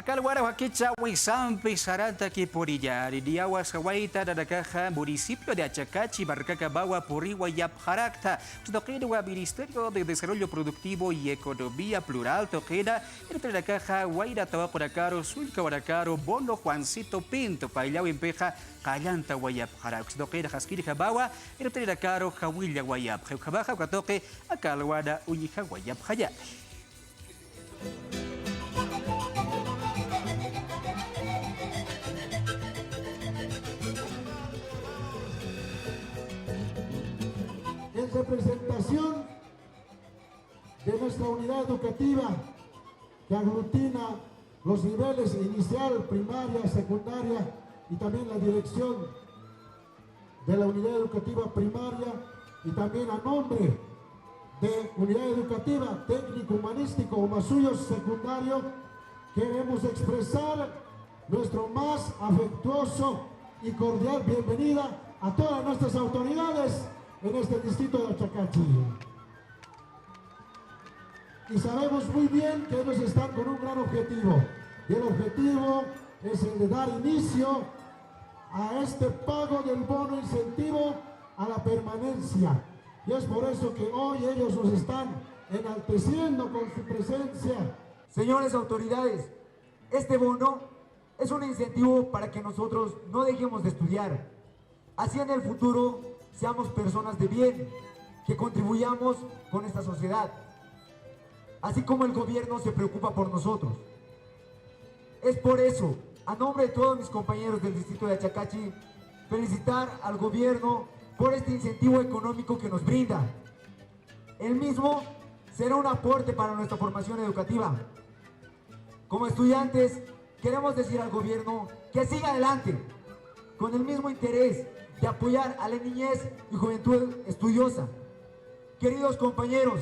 Akalwara Wakicha Wisampi Saranta Kipurilla, Diawas Hawaita Dadakaja, municipio de Achacachi, Barcacabawa, Puriwa Yap Harakta, Toqueda, Ministerio de Desarrollo Productivo y Economía Plural, Toqueda, entre la caja, Guaira Tabaporacaro, Sulca Baracaro, Bono Juancito Pinto, Pailao Empeja, Callanta Guayap Harak, Toqueda, Jaskiri Jabawa, entre la caro, Jawilla Guayap, Jaujabaja, Catoque, Akalwara, Uñija Guayap Hayap. En representación de nuestra unidad educativa que aglutina los niveles inicial, primaria, secundaria y también la dirección de la unidad educativa primaria y también a nombre de unidad educativa técnico humanístico Humasuyos secundario, queremos expresar nuestro más afectuoso y cordial bienvenida a todas nuestras autoridades en este distrito de Achacachi. Y sabemos muy bien que ellos están con un gran objetivo, y el objetivo es el de dar inicio a este pago del bono incentivo a la permanencia, y es por eso que hoy ellos nos están enalteciendo con su presencia. Señores autoridades, este bono es un incentivo para que nosotros no dejemos de estudiar, así en el futuro seamos personas de bien, que contribuyamos con esta sociedad, así como el gobierno se preocupa por nosotros. Es por eso, a nombre de todos mis compañeros del distrito de Achacachi, felicitar al gobierno por este incentivo económico que nos brinda. El mismo será un aporte para nuestra formación educativa. Como estudiantes, queremos decir al gobierno que siga adelante, con el mismo interés de apoyar a la niñez y juventud estudiosa. Queridos compañeros,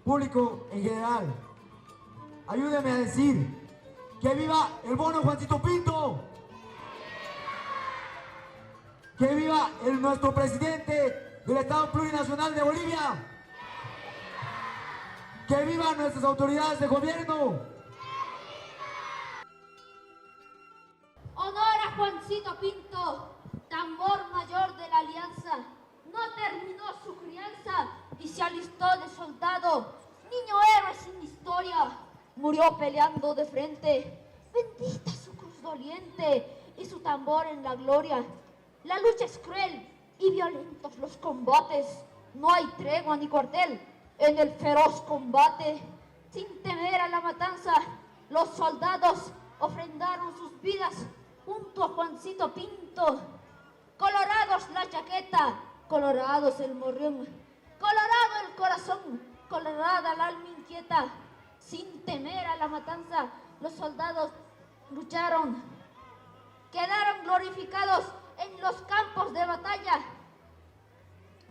público en general, ayúdenme a decir que viva el bono Juancito Pinto, que viva nuestro presidente del Estado Plurinacional de Bolivia, que vivan nuestras autoridades de gobierno. Honor a Juancito Pinto, tambor mayor de la alianza. No terminó su crianza y se alistó de soldado. Niño héroe sin historia, murió peleando de frente. Bendita su cruz doliente y su tambor en la gloria. La lucha es cruel y violentos los combates. No hay tregua ni cuartel en el feroz combate. Sin temer a la matanza, los soldados ofrendaron sus vidas junto a Juancito Pinto. Colorados la chaqueta, colorados el morrión, colorado el corazón, colorada el alma inquieta. Sin temer a la matanza, los soldados lucharon, quedaron glorificados en los campos de batalla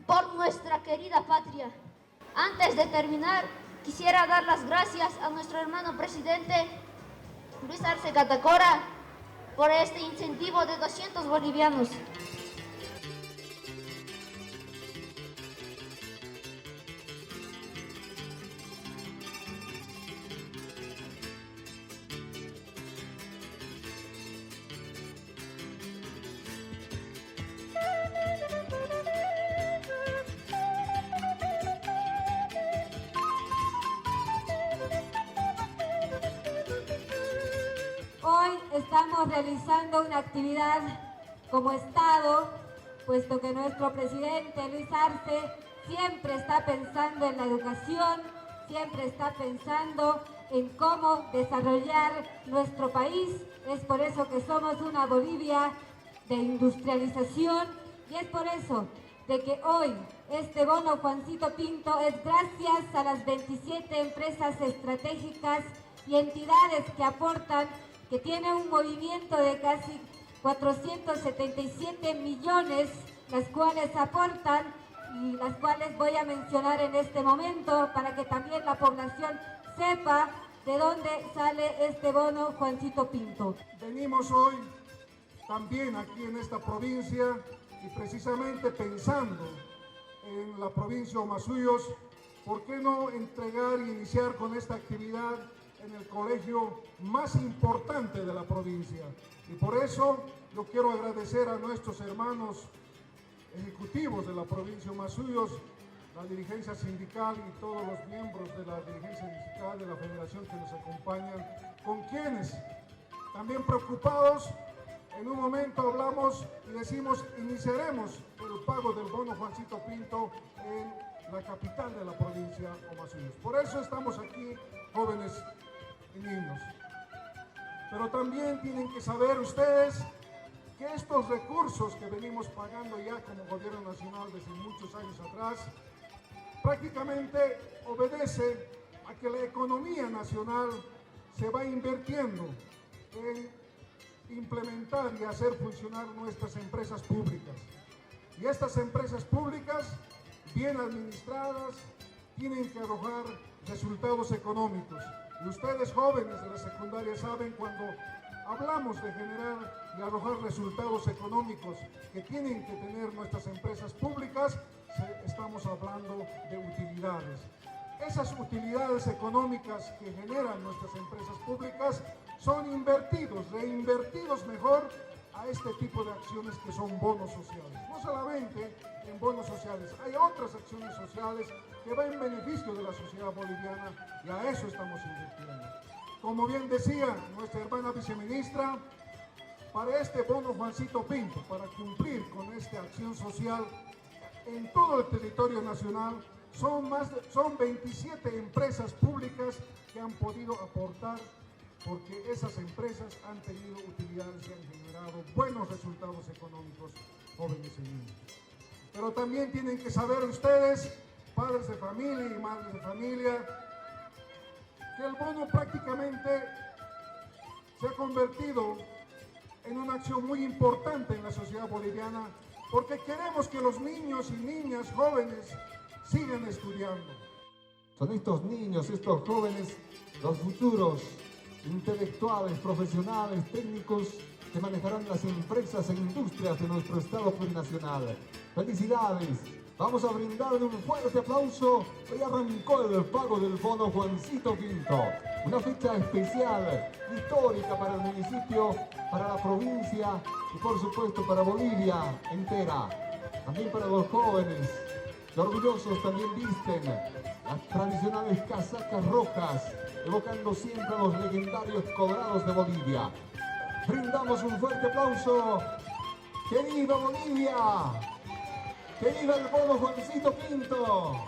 por nuestra querida patria. Antes de terminar, quisiera dar las gracias a nuestro hermano presidente Luis Arce Catacora por este incentivo de 200 bolivianos. Hoy estamos realizando una actividad como Estado, puesto que nuestro presidente Luis Arce siempre está pensando en la educación, siempre está pensando en cómo desarrollar nuestro país. Es por eso que somos una Bolivia de industrialización y es por eso de que hoy este bono Juancito Pinto es gracias a las 27 empresas estratégicas y entidades que aportan, que tiene un movimiento de casi 477 millones, las cuales aportan y las cuales voy a mencionar en este momento para que también la población sepa de dónde sale este bono Juancito Pinto. Venimos hoy también aquí en esta provincia y precisamente pensando en la provincia de Humasuyos, ¿por qué no entregar y iniciar con esta actividad en el colegio más importante de la provincia. Y por eso yo quiero agradecer a nuestros hermanos ejecutivos de la provincia de Humasuyos, la dirigencia sindical y todos los miembros de la dirigencia sindical de la federación que nos acompañan, con quienes también preocupados, en un momento hablamos y decimos, iniciaremos el pago del bono Juancito Pinto en la capital de la provincia de Humasuyos. Por eso estamos aquí, jóvenes y niños. Pero también tienen que saber ustedes que estos recursos que venimos pagando ya como gobierno nacional desde muchos años atrás, prácticamente obedece a que la economía nacional se va invirtiendo en implementar y hacer funcionar nuestras empresas públicas. Y estas empresas públicas, bien administradas, tienen que arrojar resultados económicos. Y ustedes, jóvenes de la secundaria, saben cuando hablamos de generar y arrojar resultados económicos que tienen que tener nuestras empresas públicas, estamos hablando de utilidades. Esas utilidades económicas que generan nuestras empresas públicas son invertidos, reinvertidos mejor a este tipo de acciones que son bonos sociales. No solamente en bonos sociales, hay otras acciones sociales que van en beneficio de la sociedad boliviana y a eso estamos invirtiendo. Como bien decía nuestra hermana viceministra, para este bono Juancito Pinto, para cumplir con esta acción social en todo el territorio nacional, son 27 empresas públicas que han podido aportar porque esas empresas han tenido utilidades y han generado buenos resultados económicos, jóvenes y niños. Pero también tienen que saber ustedes, padres de familia y madres de familia, que el bono prácticamente se ha convertido en una acción muy importante en la sociedad boliviana porque queremos que los niños y niñas jóvenes sigan estudiando. Son estos niños, estos jóvenes, los futuros intelectuales, profesionales, técnicos que manejarán las empresas e industrias de nuestro Estado plurinacional. ¡Felicidades! Vamos a brindarle un fuerte aplauso. Hoy arrancó el pago del bono Juancito Pinto. Una fecha especial, histórica para el municipio, para la provincia y por supuesto para Bolivia entera. También para los jóvenes, que orgullosos también visten las tradicionales casacas rojas, evocando siempre a los legendarios colorados de Bolivia. Brindamos un fuerte aplauso. ¡Que viva Bolivia! ¡Que viva el bono Juancito Pinto!